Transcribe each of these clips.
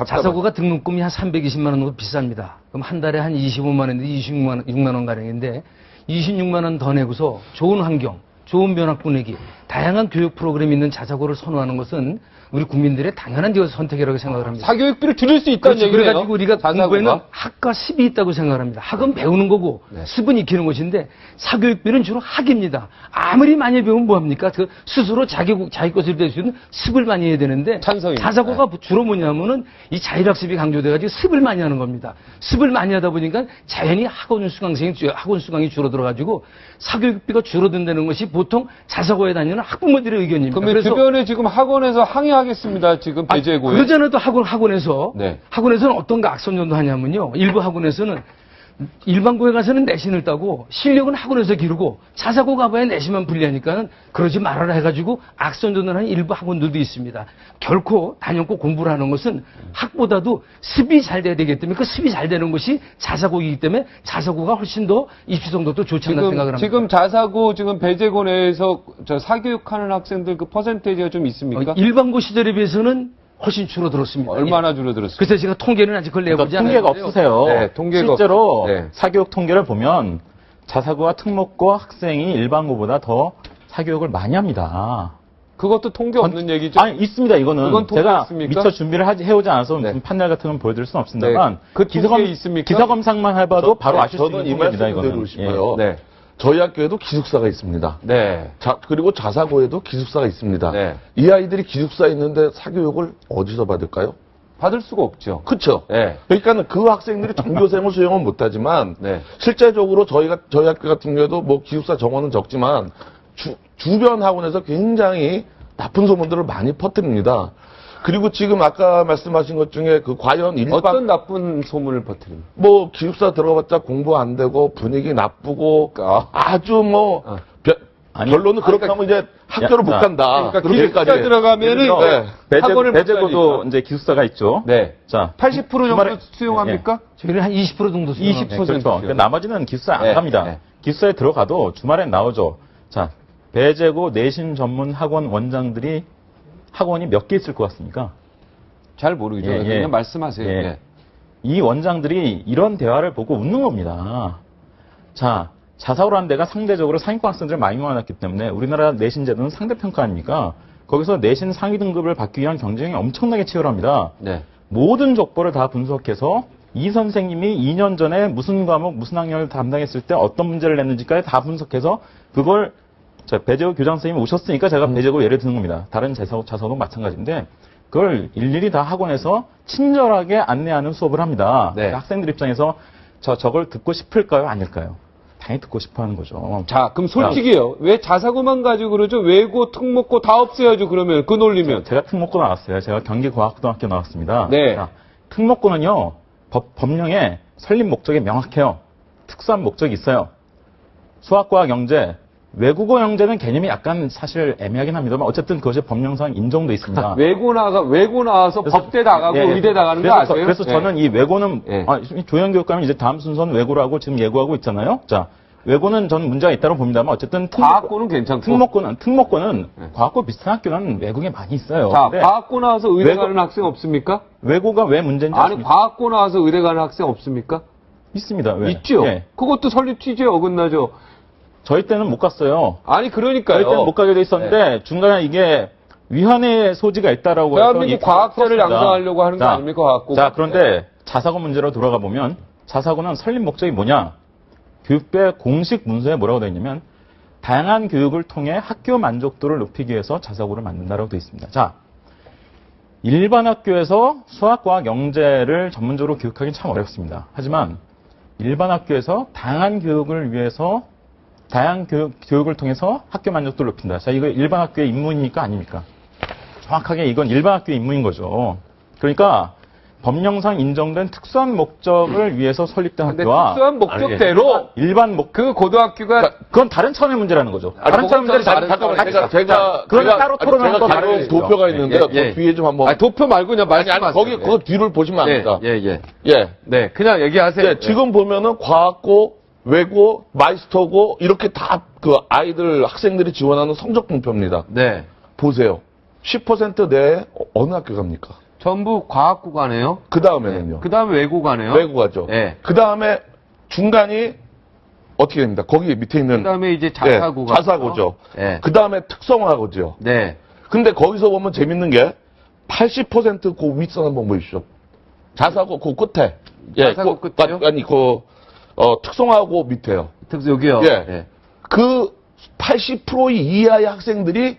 자사고가 등록금이 한 320만 원 정도 비쌉니다. 그럼 한 달에 한 25만 원인데 26만 원 가량인데 26만 원 더 내고서 좋은 환경, 좋은 변학 분위기, 다양한 교육 프로그램이 있는 자사고를 선호하는 것은 우리 국민들의 당연한 선택이라고 생각을 합니다. 사교육비를 줄일 수 있다는 얘기예요. 그래가지고 우리가 공부에는 학과 습이 있다고 생각을 합니다. 학은 배우는 거고 습은 익히는 것인데 사교육비는 주로 학입니다. 아무리 많이 배우면 뭐합니까? 그 스스로 자기 것을 될 수 있는 습을 많이 해야 되는데 자사고가 주로 뭐냐면은 이 자율학습이 강조돼가지고 습을 많이 하는 겁니다. 습을 많이 하다 보니까 자연히 학원 수강이 줄어들어가지고 사교육비가 줄어든다는 것이 보통 자사고에 다니는 학부모들의 의견입니다. 그러면 주변에 지금 학원에서 항의하겠습니다. 지금 배제고에. 그러잖아요. 또 학원에서는 어떤 거 악선전도 하냐면요. 일부 학원에서는 일반고에 가서는 내신을 따고 실력은 학원에서 기르고 자사고 가봐야 내신만 불리하니까는 그러지 말아라 해가지고 악선전을 하는 일부 학원들도 있습니다. 결코 단연코 공부를 하는 것은 학보다도 습이 잘 돼야 되기 때문에 그 습이 잘 되는 것이 자사고이기 때문에 자사고가 훨씬 더 입시성적도 좋지 않나 생각을 합니다. 지금 자사고 지금 배제고 내에서 사교육하는 학생들 그 퍼센테이지가 좀 있습니까? 일반고 시절에 비해서는 훨씬 줄어들었습니다. 얼마나 줄어들었습니까? 그래서 제가 통계는 아직 그걸 내보지 않았는데요. 통계가 없으세요. 네, 통계가 실제로 사교육 통계를 보면 자사고와 특목고 학생이 일반고보다 더 사교육을 많이 합니다. 그것도 통계 없는 얘기죠? 아니, 있습니다, 이거는. 그건 통계 제가 있습니까? 미처 준비를 해오지 않아서 무슨 판넬 같은 건 보여드릴 수는 없습니다만. 그 통계 있습니까? 기사 검색만 해봐도 바로 아실 수 있는 통계입니다, 이거는. 드리고 싶어요. 저희 학교에도 기숙사가 있습니다. 그리고 자사고에도 기숙사가 있습니다. 이 아이들이 기숙사에 있는데 사교육을 어디서 받을까요? 받을 수가 없죠. 그렇죠. 그러니까 그 학생들이 전교생을 수용은 못하지만 실제적으로 저희 학교 같은 경우에도 뭐 기숙사 정원은 적지만 주변 학원에서 굉장히 나쁜 소문들을 많이 퍼뜨립니다. 그리고 지금 아까 말씀하신 것 중에 그 과연 어떤 나쁜 소문을 퍼뜨립니까? 뭐 기숙사 들어봤자 공부 안 되고 분위기 나쁘고 아주 뭐 결론은 그렇게 하면 이제 학교를 못 간다. 그러니까 기숙사 들어가면은 배제고도 이제 기숙사가 있죠. 자, 80% 정도 수용합니까? 저희는 한 20% 정도 수용합니다. 20%. 그렇죠. 그러니까 나머지는 기숙사 안 갑니다. 기숙사에 들어가도 주말엔 나오죠. 자, 배제고 내신 전문 학원 원장들이 학원이 몇 개 있을 것 같습니까? 잘 모르죠. 그냥 말씀하세요. 이 원장들이 이런 대화를 보고 웃는 겁니다. 자, 자사고라는 데가 상대적으로 상위권 학생들을 많이 모아놨기 때문에 우리나라 내신 제도는 상대평가 아닙니까? 거기서 내신 상위 등급을 받기 위한 경쟁이 엄청나게 치열합니다. 모든 족보를 다 분석해서 이 선생님이 2년 전에 무슨 과목, 무슨 학년을 담당했을 때 어떤 문제를 냈는지까지 다 분석해서 그걸 배제고 교장 선생님이 오셨으니까 제가 배제고 예를 드는 겁니다. 다른 자사고도 마찬가지인데 그걸 일일이 다 학원에서 친절하게 안내하는 수업을 합니다. 학생들 입장에서 저걸 듣고 싶을까요? 아닐까요? 당연히 듣고 싶어 하는 거죠. 자, 그럼 솔직히요. 왜 자사고만 가지고 그러죠? 외고, 특목고 다 없애야죠, 그러면. 그 논리면. 제가 특목고 나왔어요. 제가 경기과학고등학교 나왔습니다. 자, 특목고는요, 법령에 설립 목적이 명확해요. 특수한 목적이 있어요. 수학과 경제, 외국어 영재는 개념이 약간 사실 애매하긴 합니다만 어쨌든 그것이 법령상 인정돼 있습니다. 외고 나와서 법대 나가고 의대 나가는 거 아세요? 그래서 저는 이 외고는 조현 교육감이 이제 다음 순서는 외고라고 지금 예고하고 있잖아요. 자, 외고는 저는 문제가 있다고 봅니다만 어쨌든 과학고는 괜찮고 특목고는 과학고 비슷한 학교는 외국에 많이 있어요. 자, 과학고 나와서 의대 가는 학생 없습니까? 외고가 왜 문제인지 아니, 과학고 나와서 의대 가는 학생 없습니까? 있습니다. 왜? 있죠. 그것도 설립 취지에 어긋나죠. 저희 때는 못 갔어요. 아니, 그러니까요. 저희 때는 못 가게 돼 있었는데 중간에 이게 위헌의 소지가 있다라고 해서 대한민국 과학자를 양성하려고 하는 거 아닙니까? 과학고. 자, 그런데 자사고 문제로 돌아가 보면 자사고는 설립 목적이 뭐냐? 교육부의 공식 문서에 뭐라고 되어 있냐면 다양한 교육을 통해 학교 만족도를 높이기 위해서 자사고를 만든다라고 되어 있습니다. 자, 일반 학교에서 수학과 영재를 전문적으로 교육하기는 참 어렵습니다. 하지만 일반 학교에서 다양한 교육을 위해서 다양한 교육을 통해서 학교 만족도를 높인다. 자, 이거 일반 학교의 임무입니까? 아닙니까? 정확하게 이건 일반 학교의 임무인 거죠. 그러니까 법령상 인정된 특수한 목적을 위해서 설립된 학교와 특수한 목적대로 일반 그 고등학교가 그건 다른 차원의 문제라는 거죠. 다른 차원의 문제를 잠깐만 제가 따로 토론하는 거 다른 도표가 있는데요. 그 뒤에 좀 한번 도표 말고 그냥 말씀하세요. 거기 그 뒤를 보시면 압니다. 네, 그냥 얘기하세요. 지금 보면은 과학고, 외고, 마이스터고 이렇게 다 그 아이들 학생들이 지원하는 성적 분표입니다. 보세요. 10% 내에 어느 학교 갑니까? 전부 과학고가네요. 그 다음에는요. 그 다음에 외고가네요. 외고가죠. 예. 그 다음에 중간이 어떻게 됩니다. 거기 밑에 있는. 그 다음에 이제 자사고가. 자사고죠. 예. 그 다음에 특성화고죠. 네. 근데 거기서 보면 재밌는 게 80% 윗선 한번 보십시오. 자사고 그 끝에. 자사고 끝에요? 아니 특성화고 밑에요. 여기요. 예. 그 80% 이하의 학생들이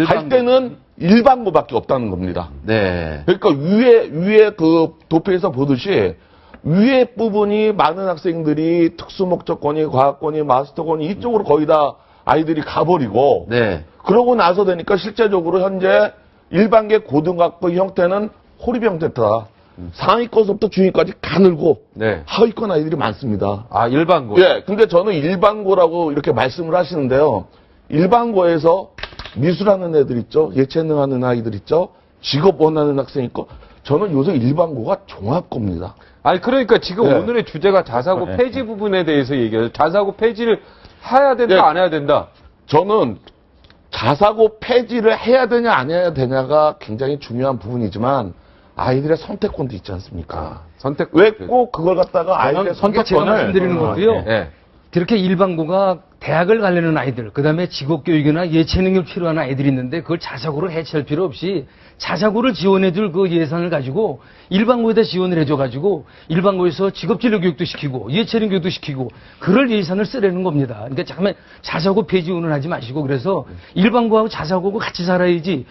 할 때는 일반고밖에 없다는 겁니다. 네. 그러니까 위에 그 도표에서 보듯이 위에 부분이 많은 학생들이 특수목적권이, 과학권이, 마스터권이 이쪽으로 거의 다 아이들이 가버리고 네. 그러고 나서 되니까 실제적으로 현재 일반계 고등학교 형태는 호립 형태다. 상위권부터 중위까지 가늘고 네. 하위권 아이들이 많습니다. 아, 일반고. 예, 근데 저는 일반고라고 이렇게 말씀을 하시는데요. 일반고에서 미술하는 애들 있죠. 예체능하는 아이들 있죠. 직업 원하는 학생 있고. 저는 요새 일반고가 종합고입니다. 아니, 그러니까 지금 예. 오늘의 주제가 자사고 예. 폐지 부분에 대해서 얘기해요. 자사고 폐지를 해야 된다, 예. 안 해야 된다? 저는 자사고 폐지를 해야 되냐 안 해야 되냐가 굉장히 중요한 부분이지만 아이들의 선택권도 있지 않습니까? 선택. 왜 꼭 그걸 갖다가 아이들의 제가 선택권을 말씀드리는 것도요. 예. 이렇게 일반고가 대학을 가려는 아이들, 그 다음에 직업교육이나 예체능을 필요한 아이들이 있는데 그걸 자사고로 해체할 필요 없이 자사고를 지원해줄 그 예산을 가지고 일반고에다 지원을 해줘가지고 일반고에서 직업진로 교육도 시키고 예체능 교육도 시키고 그럴 예산을 쓰라는 겁니다. 그러니까 잠깐만 자사고 폐지운은 하지 마시고 그래서 일반고하고 자사고하고 같이 살아야지.